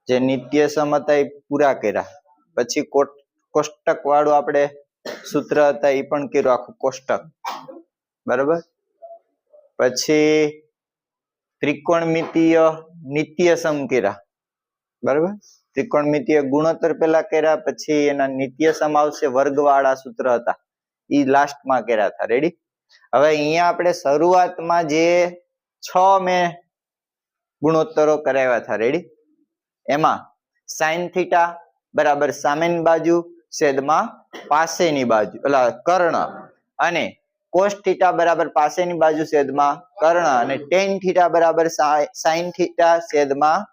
જે નિત્ય સમ હતા એ પૂરા કર્યા, પછી કોષ્ટક વાળું આપણે સૂત્ર હતા એ પણ કર્યું આખું કોષ્ટક, બરાબર. પછી ત્રિકોણમિતીય નિત્ય સમ કર્યા, બરાબર. ત્રિકોણમિતીય ગુણોત્તર પેલા કર્યા, પછી એના નિત્ય સમ આવશે, વર્ગવાળા સૂત્ર હતા એ લાસ્ટમાં કર્યા હતા. રેડી. હવે અહીંયા આપણે શરૂઆતમાં જે 6 મેં ગુણોત્તરો કરાવ્યા હતા, રેડી. એમાં સાઈન થીટા બરાબર સામેની બાજુ છેદમાં પાસેની બાજુ એટલે કર્ણ, અને કોસ થીટા બરાબર પાસેની બાજુ છેદમાં કર્ણ, અને ટેન થીટા બરાબર સાઈન થીટા છેદમાં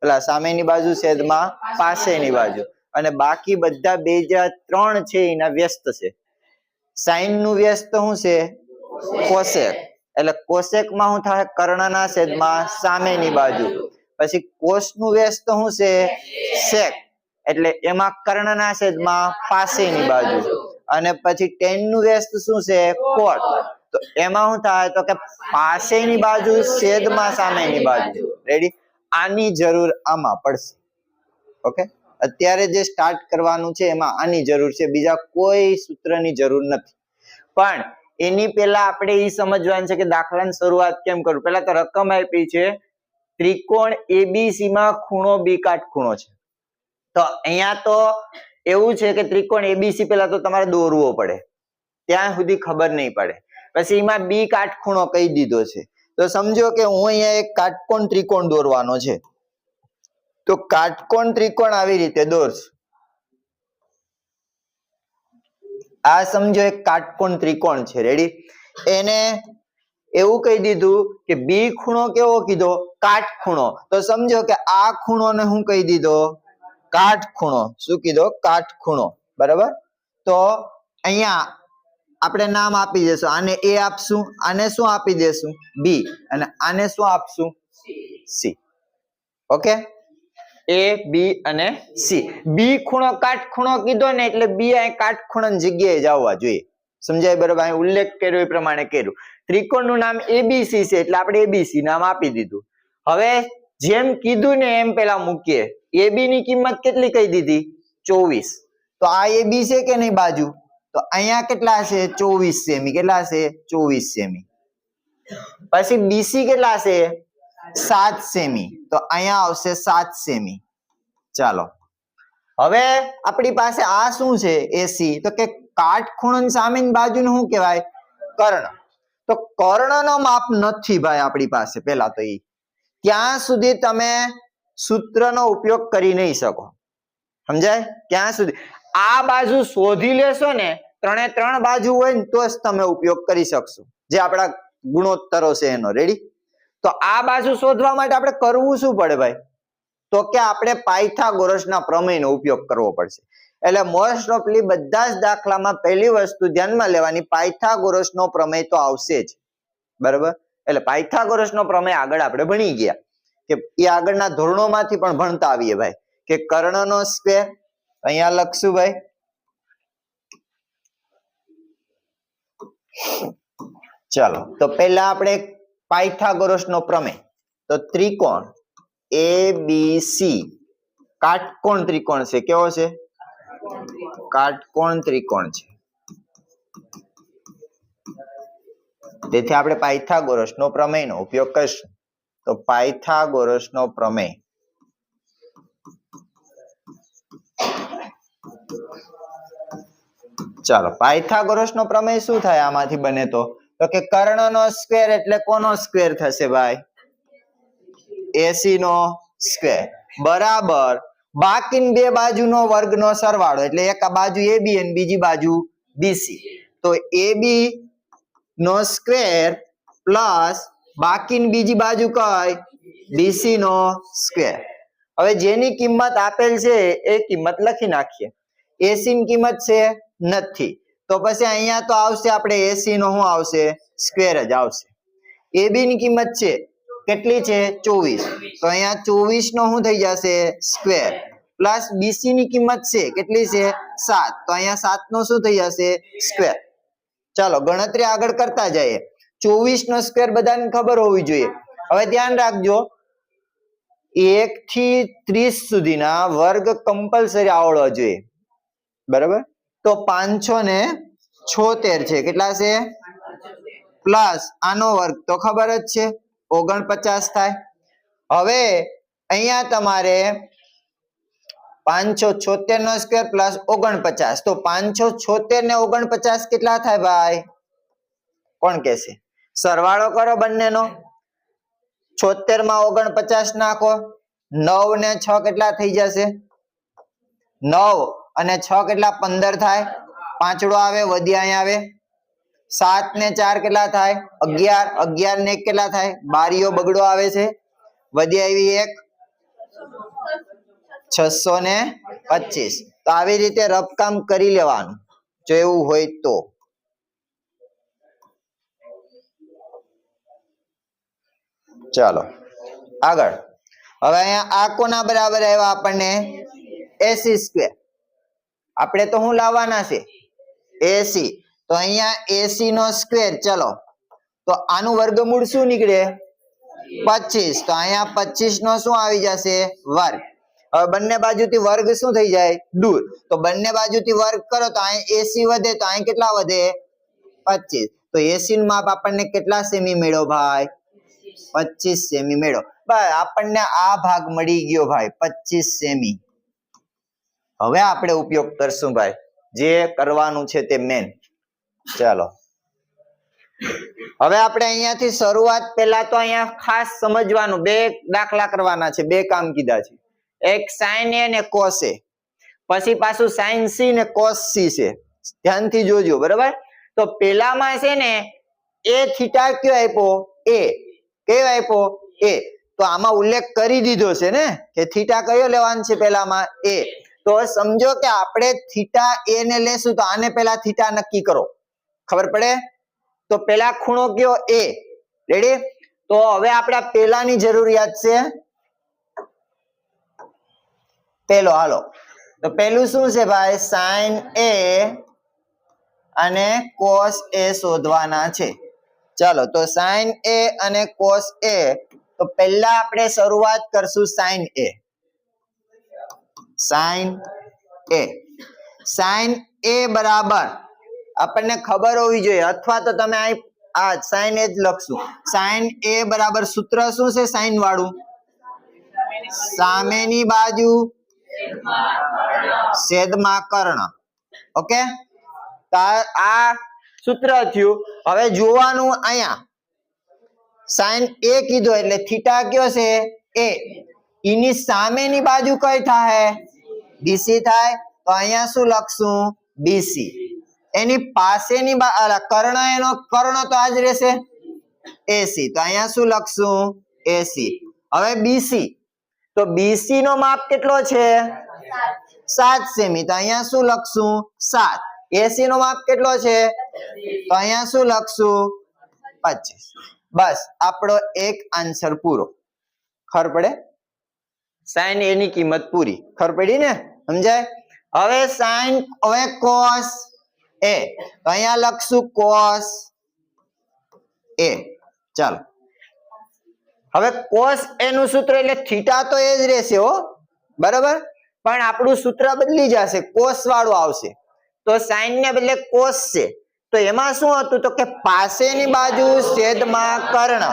એટલે સામેની બાજુ છેદમાં પાસેની બાજુ, અને બાકી બધા 2 3 છે એના વ્યસ્ત છે. સાઈન નું વ્યસ્ત શું છે? કોસેક, એટલે કોસેક માં શું થાય? કર્ણના છેદમાં સામેની બાજુ. પછી કોસ નું વ્યસ્ત શું છે? સેક, એટલે એમાં કર્ણના છેદમાં પાસેની બાજુ, અને પછી ટેન નું વ્યસ્ત શું છે? કોટ, તો એમાં શું થાય? તો કે પાસેની બાજુ છેદમાં સામેની બાજુ. રેડી. આની જરૂર આમાં પડશે. ઓકે, અત્યારે જે સ્ટાર્ટ કરવાનું છે એમાં આની જરૂર છે, બીજા કોઈ સૂત્રની જરૂર નથી. પણ એની પહેલા આપણે એ સમજવાનું છે કે દાખલાની શરૂઆત કેમ કરું. પહેલા તો રકમ આપી છે, ત્રિકોણ એબીસી માં ખૂણો બી કાટખૂણો છે. તો અહીંયા તો એવું છે કે ત્રિકોણ એબીસી પહેલા તો તમારે દોરવો પડે, ત્યાં સુધી ખબર નહીં પડે. પછી એમાં બી કાટખૂણો કહી દીધો છે, તો સમજો કે હું અહીંયા એક કાટકોણ ત્રિકોણ દોરવાનો છે. તો કાટકોણ ત્રિકોણ આવી રીતે દોરશ. આ સમજો એક કાટકોણ ત્રિકોણ છે, રેડી. એને એવું કહી દીધું કે બી ખૂણો કેવો કીધો? કાટખૂણો. તો સમજો કે આ ખૂણોને હું કહી દીધો? કાટખૂણો. શું કીધો? કાટખૂણો, બરાબર. તો અહીંયા આપણે નામ આપી દેશું, આને એ આપશું, આને શું આપી દેશું? બી, અને આને શું આપશું? સી. ઓકે, એ બી અને સી. બી ખૂણો કાટખૂણો કીધો ને એટલે બી અહીં કાટખૂણાની જગ્યાએ જ આવવા જોઈએ. સમજાય? બરાબર. અહીં ઉલ્લેખ કર્યો એ પ્રમાણે કર્યું. ત્રિકોણનું નામ એબીસી છે એટલે આપણે એબીસી નામ આપી દીધું. હવે જેમ કીધું ને એમ પેલા મૂકીએ. એબી ની કિંમત કેટલી કહી દીધી? 24. તો આ એબી છે કે નહીં બાજુ? તો અહીંયા કેટલા છે? 24 સેમી. કેટલા છે? 24 સેમી. પછી બીસી કેટલા છે? 7 સેમી. તો અહીંયા આવશે 7 સેમી. ચાલો, હવે આપણી પાસે આ શું છે? એસી. તો કે કાટખૂણાની સામેની બાજુને શું કહેવાય? કર્ણ. તો કર્ણનો માપ નથી ભાઈ આપણી પાસે. પહેલા તો ઈ ત્યાં સુધી તમે સૂત્રનો ઉપયોગ કરી નહીં શકો. સમજાય? ત્યાં સુધી આ બાજુ શોધી લેશો ને, 3 3 બાજુ હોય ને તો જ તમે ઉપયોગ કરી શકશો, જે આપણા ગુણોત્તરો છે એનો. રેડી. તો આ બાજુ શોધવા માટે આપણે કરવું શું પડે ભાઈ? તો કે આપણે પાયથાગોરસના પ્રમેયનો ઉપયોગ કરવો પડશે. એટલે મોસ્ટ ઓફલી બધા જ દાખલામાં પહેલી વસ્તુ ધ્યાનમાં લેવાની, પાયથાગોરસનો પ્રમેય તો આવશે જ, બરાબર. એટલે પાયથાગોરસનો પ્રમેય આગળ આપણે ભણી ગયા, કે એ આગળના ધોરણોમાંથી પણ ભણતા આવીએ ભાઈ, કે કર્ણનો સ્ક્વેર અહીંયા લખશું ભાઈ. ચાલો, તો પહેલા આપણે પાયથાગોરસનો પ્રમેય. તો ત્રિકોણ એબીસી કાટકોણ ત્રિકોણ છે. કેવો છે? કાટકોણ ત્રિકોણ છે. તેથી આપણે પાયથાગોરસનો પ્રમેયનો ઉપયોગ કરીશું. તો પાયથાગોરસનો પ્રમેય. ચાલો, પાયથાગોરસનો પ્રમેય શું થાય આમાંથી બને? તો કે કર્ણનો સ્ક્વેર એટલે કોનો સ્ક્વેર થશે ભાઈ? એસી નો સ્ક્વેર બરાબર બાકીની બે બાજુનો વર્ગનો સરવાળો, એટલે એક બાજુ એબી અને બીજી બાજુ બીસી. તો એબી નો સ્ક્વેર પ્લસ બાકીની બીજી બાજુ કઈ? બીસી નો સ્ક્વેર. હવે જેની કિંમત આપેલ છે એ કિંમત લખી નાખીએ. એસી ની કિંમત છે નથી, તો પછી અહીંયા તો આવશે આપણે એસી નો શું આવશે? સ્ક્વેર જ આવશે. એબી ની કિંમત છે કેટલી છે? 24. તો અહીંયા 24 નો શું થઈ જશે? સ્ક્વેર. પ્લસ બીસી ની કિંમત છે કેટલી છે? 7. તો અહીંયા 7 નો શું થઈ જશે? સ્ક્વેર. ચાલો ગણતરી આગળ કરતા જઈએ. 24 નો સ્ક્વેર બધાને ખબર હોવી જોઈએ. હવે ધ્યાન રાખજો, 1 થી 30 સુધીના વર્ગ કમ્પલસરી આવડવા જોઈએ, બરાબર? તો 576 છે, કેટલા છે? પ્લસ આનો વર્ગ તો ખબર જ છે 49 થાય. હવે અહીંયા તમારે 576 નો સ્ક્વેર પ્લસ 49, તો 576 ને 49 કેટલા થાય ભાઈ? કોણ કહેશે? સરવાળો કરો બંનેનો. 76 માં 49 નાખો, 9 ને 6 કેટલા થઈ જશે? 9 અને 6 કેટલા? 15 થાય. પાંચડો આવે, વધી અહીંયા આવે. 7 ને 4 કેટલા થાય? 11. 11 ને 1 કેટલા થાય? બારીઓ બગડો આવે છે, વધી આવી 1, 625. તો આવી રીતે રફકામ કરી લેવાનું જો એવું હોય તો. ચાલો આગળ. હવે અહીંયા આ કોના બરાબર આવ્યા આપણને? AC². આપણે તો શું લાવવાના છે? AC. તો અહીંયા AC નો સ્ક્વેર. ચલો તો આનું વર્ગમૂળ શું નીકળે? 25. તો અહીંયા 25 નો શું આવી જશે? વર્ગ. હવે બંને બાજુથી વર્ગ શું થઈ જાય? દૂર. તો બંને બાજુથી વર્ગ કરો તો અહીં AC વધે, તો અહીં કેટલા વધે? 25. તો AC નું માપ આપણને કેટલા સેમી મેળવ્યો ભાઈ? 25 સેમી મેળવ્યો. બસ આપણને આ ભાગ મળી ગયો ભાઈ, 25 સેમી. હવે આપણે ઉપયોગ કરશું ભાઈ, જે કરવાનું છે તે મેન. ચાલો હવે આપણે અહીંયાથી શરૂઆત. પહેલા તો અહીંયા ખાસ સમજવાનું, બે દાખલા કરવાના છે, બે કામ કીધા છે. એક sin A ને cos A, પછી પાછું sin C ને cos C છે. ધ્યાનથી જોજો, બરાબર? તો પેલામાં છે ને a થીટા કયો આપ્યો? A. કયો આપ્યો? A. તો આમાં ઉલ્લેખ કરી દીધો છે ને કે થીટા કયો લેવાનો છે પેલામાં? A. તો સમજો કે આપણે થીટા A ને લેશું, તો આને પેલા થીટા નક્કી કરો, ખબર પડે? તો પેલા ખૂણો કયો? A. રેડી? તો હવે આપણે પેલાની જરૂરિયાત છે. પેલો હાલો, તો પેલું શું છે ભાઈ? sin A અને cos A શોધવાના છે. ચાલો તો sin A અને cos A. તો પહેલા આપણે શરૂઆત કરશું sin A. sin A. sin A બરાબર આપણને ખબર હોવી જોઈએ, અથવા તો તમે આ sin A જ લખશું. sin A બરાબર સૂત્ર શું છે sin વાળું? સામેની બાજુ છેદમાં કર્ણ. ઓકે, આ સૂત્ર થયું. હવે જોવાનું, અહીંયા sin A કીધો એટલે થીટા કયો છે? A. એની સામેની બાજુ કઈ થાય? BC થાય. તો અહીંયા શું લખશું? BC. એની પાસેની કર્ણ, એનો કર્ણ તો આજ રહેશે AC. તો અહીંયા શું લખશું? AC. હવે BC. તો BC નો માપ કેટલો છે? 7 સેમી. તો અહીંયા શું લખશું? 7. AC નો માપ કેટલો છે? તો અહીંયા શું લખશું? 25. બસ આપણો એક આન્સર પૂરો. ખબર પડે? sin A ની કિંમત પૂરી. ખબર પડી ને? સમજાય? હવે sin, હવે cos A. તો અહીંયા લખશું cos A. ચાલો હવે cos A નું સૂત્ર એટલે થીટા તો એ જ રહેશે હો, બરાબર? પણ આપણું સૂત્ર બદલી જશે, cos વાળું આવશે. તો sin ને બદલે cos છે. તો એમાં શું હતું? તો કે પાસેની બાજુ છેદમાં કર્ણ.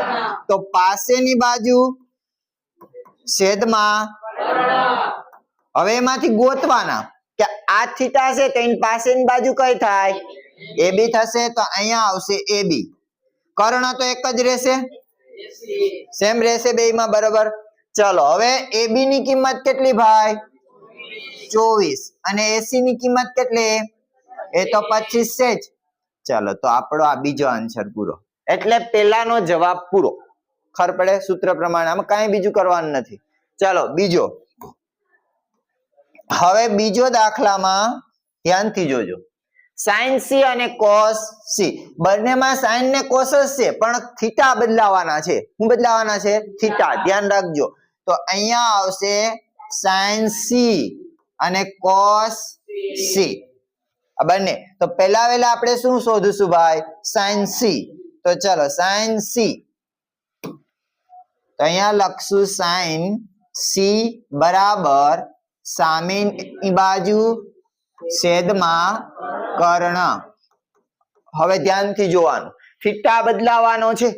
તો પાસેની બાજુ છેદમાં. હવે એમાંથી ગોતવાના કે આ થીટા છે તો એની પાસેની બાજુ કઈ થાય? AB થશે. તો અહીંયા આવશે AB. કર્ણ તો એક જ રહેશે, સેમ રહેશે બેયમાં, બરાબર? ચલો હવે AB ની કિંમત કેટલી ભાઈ? 24. અને AC ની કિંમત કેટલી? એ તો 25 છે જ. ચાલો તો આપણો આ બીજો આન્સર પૂરો. એટલે પેલાનો જવાબ પૂરો. ખબર પડે? સૂત્ર પ્રમાણે આમાં કાંઈ બીજું કરવાનું નથી. ચાલો બીજો. હવે બીજો દાખલામાં ધ્યાનથી જોજો. sin C અને cos C, બંનેમાં sin ને cos જ છે, પણ થીટા બદલાવાના છે. શું બદલાવાના છે? થીટા. ધ્યાન રાખજો. તો અહીંયા આવશે sin C અને cos C, આ બંને. તો પહેલા વેલા આપણે શું શોધીશું ભાઈ? sin C. તો ચલો sin C. તો અહીંયા લખશું sin સી બરાબર સામેની બાજુ છેદમાં કર્ણ. હવે ધ્યાનથી જોવાનું, થીટા બદલાવાનો છે.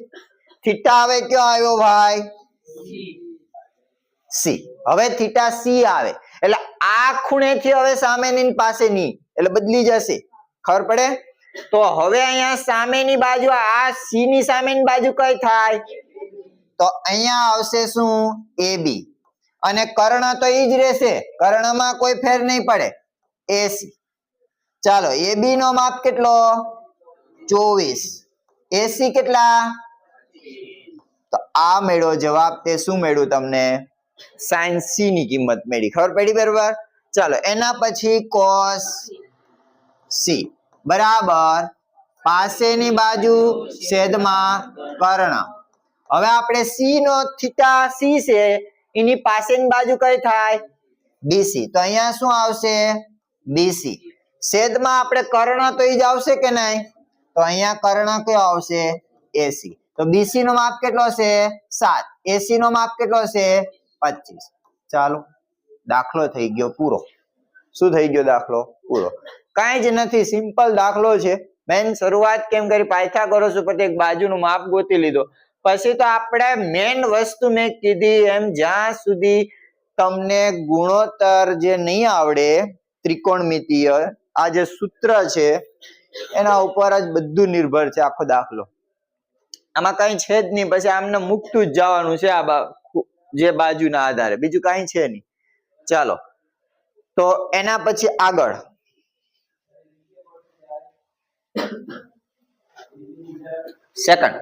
થીટા હવે કયો આવ્યો ભાઈ? સી. હવે થીટા સી આવે એટલે આ ખૂણેથી હવે સામેની પાસેની એટલે બદલી જશે. ખબર પડે? તો હવે અહીંયા સામેની બાજુ આ સી ની સામેની બાજુ કઈ થાય? તો અહીંયા આવશે શું? AB. અને કર્ણ તો ઈ જ રહેશે, કર્ણમાં કોઈ ફેર નહીં પડે, AC. ચાલો, AB નો માપ કેટલો? 24. AC કેટલા? તો આ મેળો જવાબ. તે શું મેળ્યું તમને? sin C ની કિંમત મેળી. ખબર પડી? બરાબર. ચાલો, એના પછી cos C બરાબર પાસેની બાજુ છેદમાં કર્ણ. હવે આપણે C નો થીટા C છે એની પાસેની બાજુ કઈ થાય? BC. તો અહીંયા શું આવશે? BC. છેદમાં આપણે કર્ણ તો ઈ જ આવશે કે નહીં? તો અહીંયા કર્ણ કયો આવશે? AC. તો BC નો માપ કેટલો છે? 7. AC નો માપ કેટલો છે? 25. ચાલો, દાખલો થઈ ગયો પૂરો. શું થઈ ગયો? દાખલો પૂરો. કાંઈ જ નથી, સિમ્પલ દાખલો છે. મેન શરૂઆત કેમ કરી? પાયથાગોરસ ઉપરથી એક બાજુનું માપ ગોતી લીધો. પછી તો આપણે મેન વસ્તુ મેં કીધી એમ, જ્યાં સુધી તમને ગુણોત્તર જે નહીં આવડે, ત્રિકોણમિતીય આ જે સૂત્ર છે એના ઉપર જ બધું નિર્ભર છે આખો દાખલો. આમાં કઈ છે જ નહીં. પછી આમને મૂકતું જ જવાનું છે આ જે બાજુના આધારે, બીજું કઈ છે નહીં. ચાલો, તો એના પછી આગળ સેકન્ડ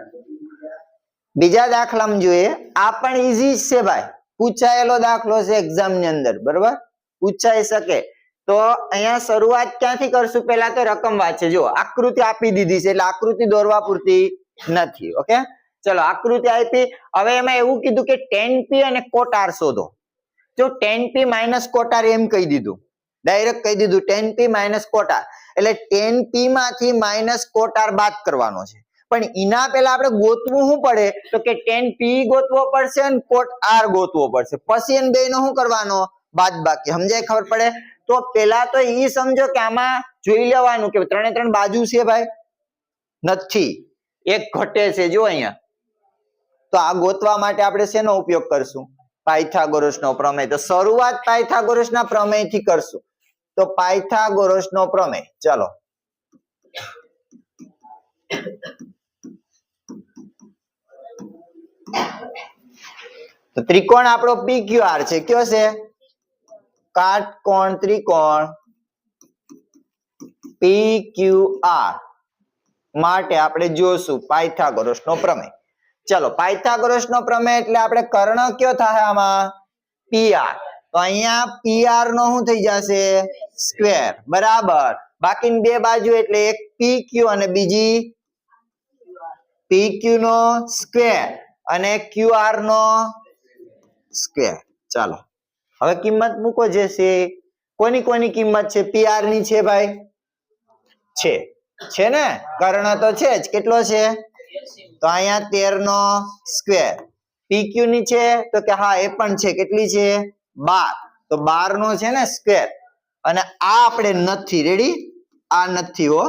બીજા દાખલામાં જોઈએ. આ પણ ઈઝી છે ભાઈ, પૂછાયેલો દાખલો છે એક્ઝામ ની અંદર. બરોબર, પૂછાઈ શકે. તો અહીંયા શરૂઆત ક્યાંથી કરશું? પહેલા તો રકમ વાંચે. જો આકૃતિ આપી દીધી છે એટલે આકૃતિ દોરવા પૂરતી નથી. ઓકે, ચલો આકૃતિ આપી. હવે એમાં એવું કીધું કે tan P અને cot R શોધો. જો tan P minus cot R એમ કહી દીધું, ડાયરેક્ટ કહી દીધું tan P minus cot R. એટલે tan P માંથી minus cot R બાદ કરવાનો છે. પણ એના પહેલા આપણે ગોતવું શું પડે? તો કે tan P ગોતવો પડશે અને cot R ગોતવો પડશે. પછી એને બેનો શું કરવાનો? બાદબાકી. સમજાય? ખબર પડે? તો પહેલા તો ઈ સમજો કે આમાં જોઈ લેવાનું કે ત્રણે ત્રણ બાજુ છે ભાઈ? નથી, એક ઘટે છે. જો અહીંયા. તો આ ગોતવા માટે આપણે શેનો ઉપયોગ કરશું? પાયથાગોરસનો પ્રમેય. તો શરૂઆત પાયથાગોરસના પ્રમેયથી કરશું. તો પાયથાગોરસનો પ્રમેય. ચાલો, તો ત્રિકોણ આપણો PQR છે. કયો છે? કાટકોણ ત્રિકોણ PQR માટે આપણે જોશું પાયથાગોરસનો પ્રમેય. ચલો, પાયથાગોરસનો પ્રમેય એટલે આપણે કર્ણ કયો થાય આમાં? PR. તો અહીંયા PR નો શું થઈ જશે? સ્ક્વેર. બરાબર. બાકીની બે બાજુ એટલે એક PQ અને બીજી PQ નો સ્ક્વેર અને QR નો સ્ક્વેર. ચાલો, હવે કિંમત મૂકો. જે છે કોની કોની કિંમત છે? PR ની છે ભાઈ? છે ને? કર્ણ તો છે જ. કેટલો છે? તો અહીંયા 13 નો સ્ક્વેર. PQ ની છે તો કે હા એ પણ છે. કેટલી છે? 12. તો 12 નો છે ને સ્ક્વેર. અને આ આપણે નથી. રેડી? આ નથી હો,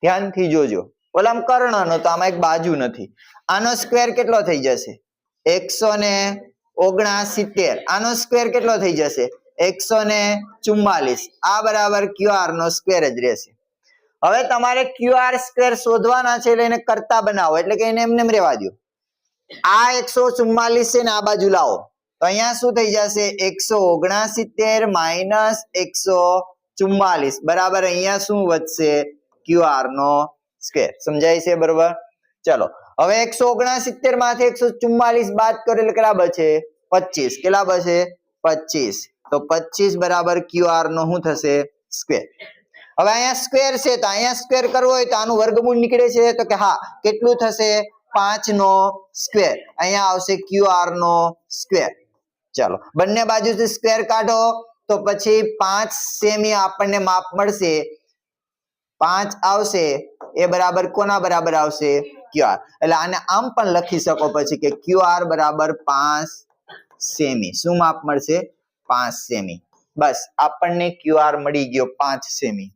ધ્યાનથી જોજો. ઓલામ કર્ણ નો, તો આમાં એક બાજુ નથી. આનો સ્ક્વેર કેટલો થઈ જશે? 169. આનો સ્ક્વેર કેટલો થઈ જશે? 144. આ બરાબર QR નો સ્ક્વેર જ રહેશે. હવે તમારે QR સ્ક્વેર શોધવાના છે એટલે એને કરતા બનાવો, એટલે કે એને એમને રહેવા દો. આ 144 છે ને આ બાજુ લાવો તો અહીંયા શું થઈ જશે? 169 માઇનસ 144 બરાબર અહીંયા શું વધશે? QR નો સ્ક્વેર. સમજાય છે? બરોબર. ચલો, હવે 169 માંથી 144 બાદ કરો એટલે કેટલા બચે? 25. કેટલા બચે? 25. તો 25 બરાબર QR નો શું થશે? સ્ક્વેર. હવે અહીંયા સ્ક્વેર છે તો અહીંયા સ્ક્વેર કરવો હોય તો આનું વર્ગમૂળ નીકળે છે તો કે હા કેટલું થશે? 5 નો સ્ક્વેર. અહીંયા આવશે QR નો સ્ક્વેર. ચાલો, બંને બાજુથી સ્ક્વેર કાઢો તો પછી 5 સેમી આપણને માપ મળશે. 5 આવશે એ બરાબર કોના બરાબર આવશે? QR. એટલે આને આમ પણ લખી શકો પછી કે QR બરાબર 5 સેમી. શું માપ મળશે? 5 સેમી. બસ આપણને QR મળી ગયો 5 સેમી.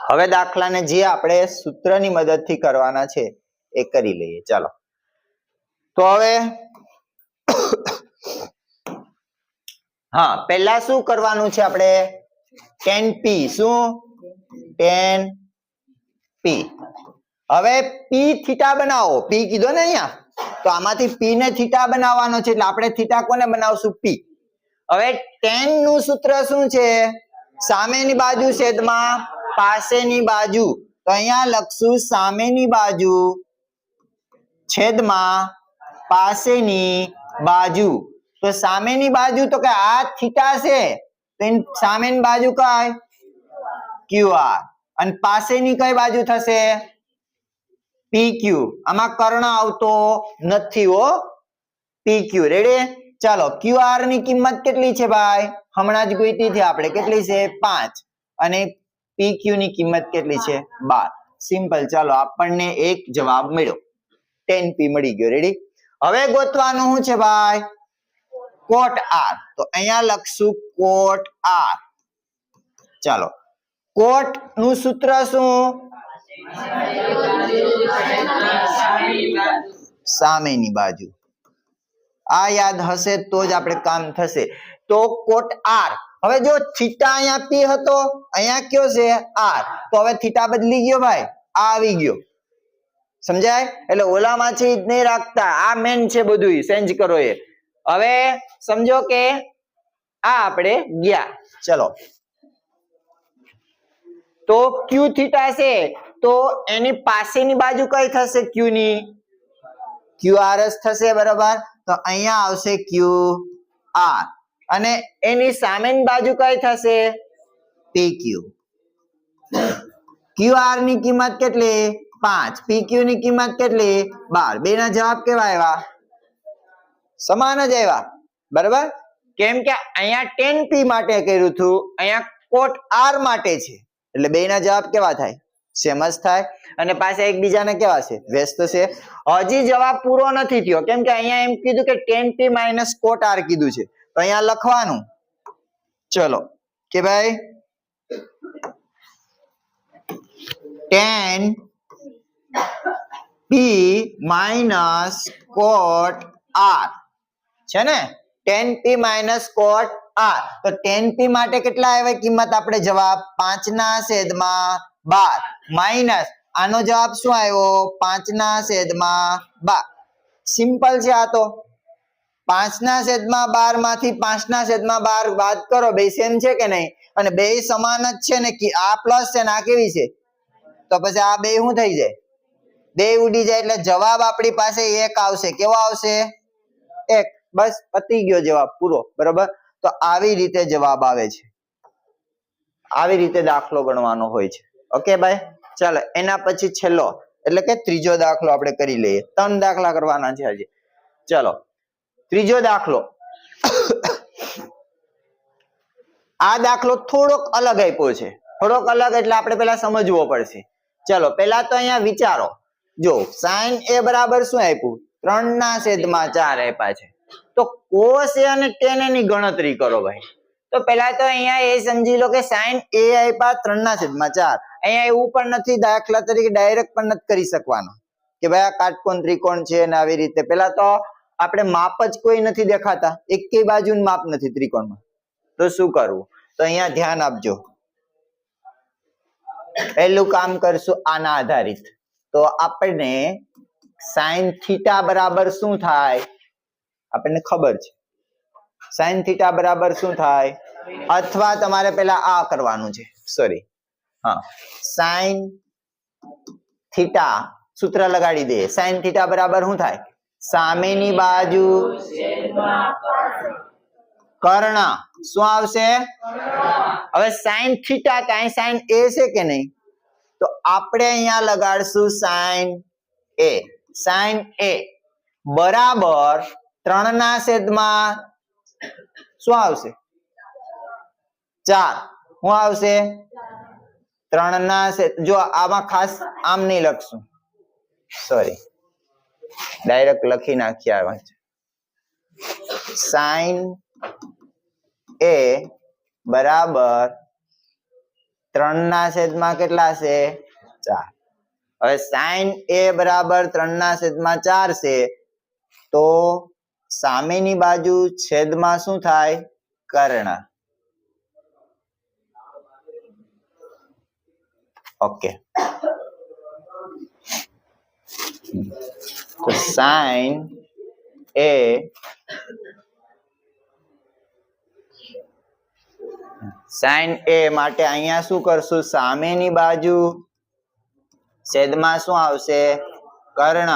હવે દાખલાને જે આપણે સૂત્રની મદદથી કરવાના છે એ કરી લઈએ. ચાલો તો હવે હા, પહેલા શું કરવાનું છે આપણે? tan p. શું? tan p. હવે p થીટા બનાવો. p કીધો ને અહીંયા, તો આમાંથી p ને થીટા બનાવવાનો છે એટલે આપણે થીટા કોને બનાવશું? p. હવે tan નું સૂત્ર શું છે? સામેની બાજુ છેદમાં પાસેની બાજુ. તો અહીંયા લખશું સામેની બાજુ છેદમાં પાસેની બાજુ. તો સામેની બાજુ તો કે આ થીટા છે, તો એની સામેની બાજુ કઈ? QR. અને પાસેની કઈ બાજુ થશે? PQ. આમાં કર્ણ આવતો નથી હો, PQ. રેડી? ચાલો, QR ની કિંમત કેટલી છે ભાઈ? હમણાં જ ગોઈતી હતી આપણે. કેટલી છે? 5. અને PQ ની કિંમત કેટલી છે? 12. સિમ્પલ. ચાલો, આપણને એક જવાબ મળ્યો. tan p મળી ગયો. રેડી? હવે ગોતવાનું શું છે ભાઈ? cot r. તો અહીંયા લખશું cot r. ચાલો, cot નું સૂત્ર શું? સામેની બાજુ. આ યાદ હશે તો જ આપણે કામ થશે. તો cot r. હવે જો થીટા અહીંયા p હતો, અહીંયા કયો છે? r. તો હવે થીટા બદલી ગયો ભાઈ, આ આવી ગયો. સમજાય? એટલે ઓલામાં છે જ નહીં રાખતા, આ મેન છે બધું, ચેન્જ કરો એ. હવે સમજો કે આ આપણે ગયા. ચલો, તો q થીટા છે, તો એની પાસેની બાજુ કઈ થશે? q ની QR જ થશે. બરાબર? તો અહીંયા આવશે QR. અને એની સામેની બાજુ કઈ થશે? PQ. QR ની કિંમત કેટલી? 5. PQ ની કિંમત કેટલી? 12. બે ના જવાબ કેવા આવ્યા? સમાન જ આવ્યા. બરાબર? કેમ કે અહીંયા tan p માટે કર્યું હતું, અહીંયા cot r માટે છે, એટલે બે ના જવાબ કેવા થાય? સેમ જ થાય. અને પાછા એકબીજાને કેવા છે? વ્યસ્ત છે. હજી જવાબ પૂરો નથી થયો, કેમ કે અહીંયા એમ કીધું કે tan p - cot r કીધું છે. તો અહીંયા લખવાનું. ચલો કે ભાઈ tan p - cot r છે ને? tan p - cot r. તો tan p માટે કેટલા આવે કિંમત? આપણે જવાબ 5/12 માઈનસ આનો જવાબ શું આવ્યો? 5/12. સિમ્પલ છે આ તો. 5/12 માંથી 5/12 બાદ કરો. બે સેમ છે કે નહીં? અને બે સમાન જ છે ને, આ પ્લસ છે ને આ કેવી છે? તો પછી આ બે શું થઈ જાય? બે ઉડી જાય. એટલે જવાબ આપણી પાસે 1 આવશે. કેવો આવશે? 1. બસ પતી ગયો જવાબ પૂરો. બરાબર? તો આવી રીતે જવાબ આવે છે. આવી રીતે દાખલો ગણવાનો હોય છે. ઓકે ભાઈ? ચાલો, એના પછી છેલ્લો એટલે કે ત્રીજો દાખલો આપણે કરી લઈએ. 3 દાખલા કરવાના છે આજે. ચલો, ત્રીજો દાખલો. આ દાખલો થોડોક અલગ આપ્યો છે. થોડોક અલગ એટલે આપણે પહેલા સમજવો પડશે. ચલો, પહેલા તો અહીંયા વિચારો. જો sin a બરાબર શું આપ્યું? 3/4 આપ્યા છે. તો cos a અને tan a ની ગણતરી કરો ભાઈ. તો પહેલા તો અહીંયા એ સમજી લો કે sin a આપ્યા 3/4. અહીંયા એવું પણ નથી, દાખલા તરીકે ડાયરેક્ટ પણ નથી કરી શકવાનો કે ભાઈ આ કાટકોણ ત્રિકોણ છે અને આવી રીતે. પહેલા તો આપણે માપ જ કોઈ નથી દેખાતા, એકેય બાજુનું માપ નથી ત્રિકોણમાં. તો શું કરવું? તો અહીંયા ધ્યાન આપજો. પહેલું કામ કરશું આના આધારિત. તો આપણને sin થીટા બરાબર શું થાય? આપણને ખબર છે sin થીટા બરાબર શું થાય? અથવા તમારે પહેલા આ કરવાનું છે. સોરી, હા, sin થીટા સૂત્ર લગાડી દે. sin થીટા બરાબર શું થાય? સામેની બાજુ કર્ણ. શું આવશે? હવે sin થીટા કાંઈ sin a છે કે નહીં? તો આપણે અહીંયા લગાડશું sin a. sin a બરાબર 3/4 શું આવશે? 4. શું આવશે? 3/4. જો આમાં ખાસ આમ નહીં લખશું, સોરી, ડાયરેક્ટ લખી નાખીએ આવે છે sin a બરાબર 3/4 કેટલા છે 4. હવે sin a બરાબર 3/4 છે તો સામેની બાજુ છેદમાં શું થાય કર્ણ. ઓકે તો sin a માટે અહીંયા શું કરશું સામેની બાજુ છેદમાં શું આવશે કર્ણ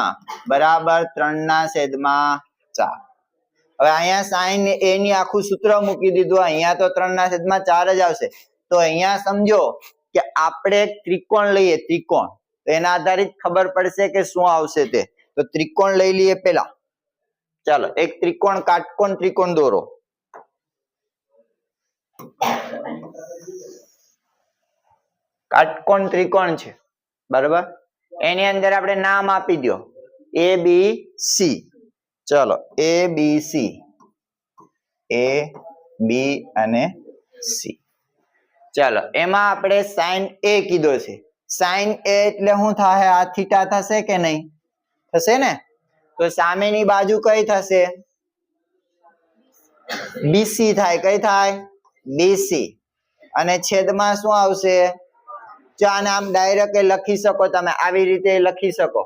બરાબર 3/4. હવે અહીંયા sin a ની આખું સૂત્ર મૂકી દીધું અહીંયા તો 3/4 જ આવશે. તો અહીંયા સમજો કે આપણે એક ત્રિકોણ લઈએ ત્રિકોણ તો એના આધારિત ખબર પડશે કે શું આવશે તે. તો ત્રિકોણ લઈ લઈએ પેલા ચાલો એક ત્રિકોણ કાટકોણ ત્રિકોણ દોરો. કાટકોણ ત્રિકોણ છે બરાબર એની અંદર આપણે નામ આપી દો a b c. ચલો a b c a b અને c. ચાલો એમાં આપણે sin a કીધો છે. sin a એટલે શું થાય આ થીટા થશે કે નહીં થશે ને. તો સામેની બાજુ કઈ થશે bc થાય કઈ થાય bc અને છેદમાં શું આવશે ચાને આમ ડાયરેક્ટ લખી શકો તમે આવી રીતે લખી શકો.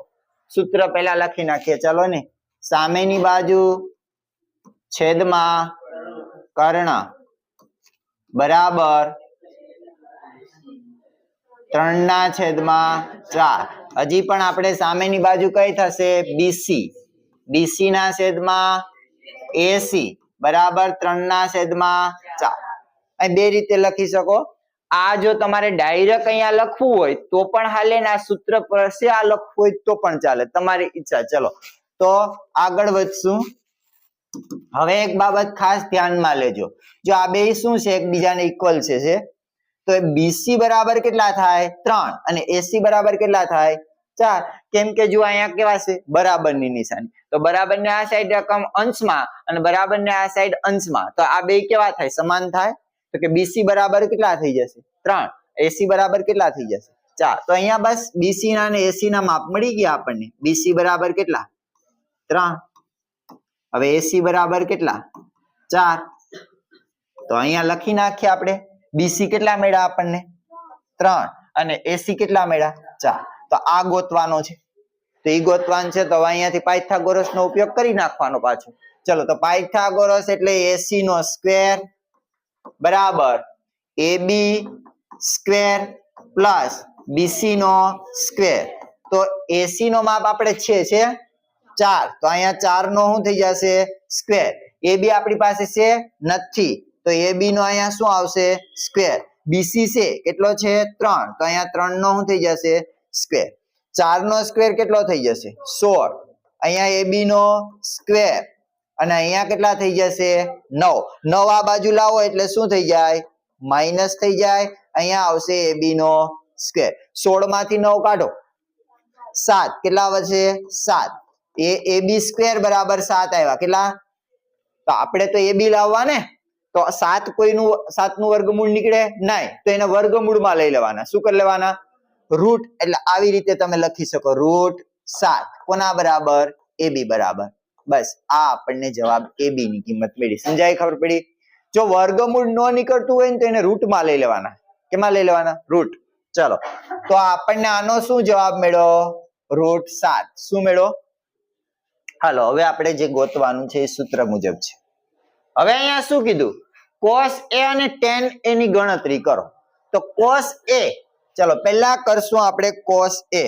સૂત્ર પહેલા લખી નાખીએ ચલો ને સામેની બાજુ છેદમાં કર્ણ બરાબર 3/4. હજી પણ આપણે સામેની બાજુ કઈ થશે bc bc ના છેદમાં ac બરાબર 3/4. અહીં બે રીતે લખી શકો. આ જો તમારે ડાયરેક્ટ અહીંયા લખવું હોય તો પણ હાલે ને આ સૂત્ર પરથી આ લખવું હોય તો પણ ચાલે તમારી ઈચ્છા. ચલો તો આગળ વધશું. હવે એક બાબત ખાસ ધ્યાનમાં લેજો જો આ બે શું છે એકબીજાને ઇક્વલ છે તો BC બરાબર કેટલા થાય 3 અને AC બરાબર કેટલા થાય 4. કેમ કે જો અહીંયા કેવા છે બરાબરની નિશાની તો બરાબરની આ સાઈડ રકમ અંશમાં અને બરાબરની આ સાઈડ અંશમાં તો આ બે કેવા થાય સમાન થાય. તો કે BC બરાબર કેટલા થઈ જશે 3 AC બરાબર કેટલા થઈ જશે 4. તો અહીંયા બસ BC ના અને AC ના માપ મળી ગયા આપણને. BC બરાબર કેટલા 3 હવે AC બરાબર કેટલા 4. તો અહીંયા લખી નાખીએ આપણે BC કેટલા મળ્યા આપણને 3 અને AC કેટલા મળ્યા 4. તો આ ગોતવાનો છે તો એ ગોતવાનું છે તો અહીંયાથી પાયથાગોરસ નો ઉપયોગ કરી નાખવાનો પાછો. ચલો તો પાયથાગોરસ એટલે AC નો સ્ક્વેર બરાબર AB સ્ક્વેર પ્લસ BC નો સ્ક્વેર. તો AC નો માપ આપણે છે 4 તો અહીંયા 4 નો શું થઈ જશે સ્ક્વેર. AB આપણી પાસે છે નથી તો AB નો અહીંયા શું આવશે સ્ક્વેર. BC છે કેટલો છે 3 તો અહીંયા 3 નો શું થઈ જશે સ્ક્વેર. 4 નો સ્ક્વેર કેટલો થઈ જશે 16. અહીંયા AB નો સ્ક્વેર અને અહીંયા કેટલા થઈ જશે 9. 9 આ બાજુ લાવો એટલે શું થઈ જાય માઈનસ થઈ જાય. અહીંયા આવશે AB નો સ્ક્વેર. 16 માંથી 9 કાઢો 7 કેટલા વધશે 7. એ AB સ્ક્વેર બરાબર 7 આવ્યા કેટલા. તો આપણે તો AB લાવવા ને તો 7 કોઈનું 7 નું વર્ગમૂળ નીકળે નહીં તો એને વર્ગમૂળમાં લઈ લેવાના. શું કરી લેવાના રૂટ. એટલે આવી રીતે તમે લખી શકો રૂટ 7 કોના બરાબર AB બરાબર. બસ આ આપણને જવાબ AB ની કિંમત મળી. સમજાય ખબર પડી. જો વર્ગમૂળ ન નીકળતું હોય ને તો એને રૂટમાં લઈ લેવાના. કેમાં લઈ લેવાના રૂટ. ચલો તો આપણને આનો શું જવાબ મળ્યો રૂટ 7. શું મળ્યો હાલો હવે આપણે જે ગોતવાનું છે એ સૂત્ર મુજબ છે. હવે અહીંયા શું કીધું cos A અને tan A ની ગણતરી કરો. તો cos A ચલો પહેલા કરશું આપણે cos A.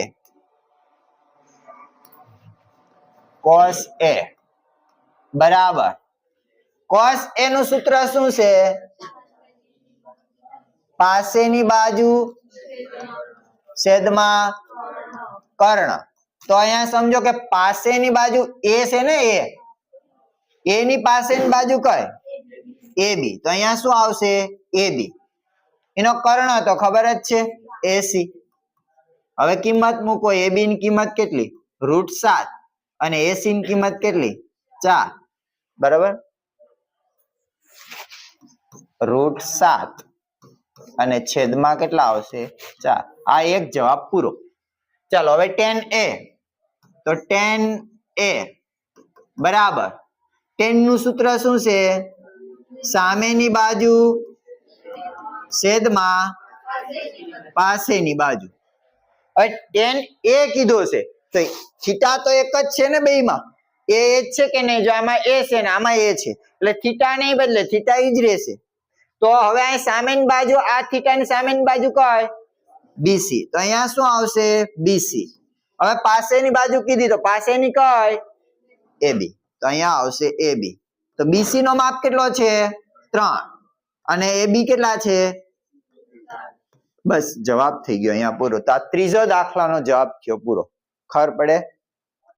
cos A બરાબર cos A નું સૂત્ર શું છે પાસેની બાજુ છેદમાં કર્ણ. તો અહીંયા સમજો કે પાસેની બાજુ A છે ને A ની પાસેની બાજુ કઈ AB તો અહીંયા શું આવશે AB. એનો કર્ણ તો ખબર જ છે AC. હવે કિંમત મૂકો AB ની કિંમત કેટલી રૂટ 7 અને એસી ની કિંમત કેટલી 4 બરાબર √7 અને છેદમાં કેટલા આવશે 4 આ એક જવાબ પૂરો ચાલો હવે 10a તો 10a બરાબર 10 નું સૂત્ર શું છે સામેની બાજુ છેદમાં પાસેની બાજુ હવે 10a કીધો છે તો થીટા તો એક જ છે ને બેયમાં એ જ છે કે નહીં જો આમાં a છે ને આમાં a છે એટલે થીટા નહીં બદલે થીટા ઈ જ રહેશે તો હવે આ સામેની બાજુ આ થીટાની સામેની બાજુ કઈ BC તો અહીંયા શું આવશે BC હવે પાસેની બાજુ કીધી તો પાસેની કઈ AB તો અહીંયા આવશે AB તો BC નો માપ કેટલો છે 3 અને AB કેટલા છે બસ જવાબ થઈ ગયો અહીંયા પૂરો તો આ ત્રીજો દાખલાનો જવાબ થયો પૂરો ખબર પડે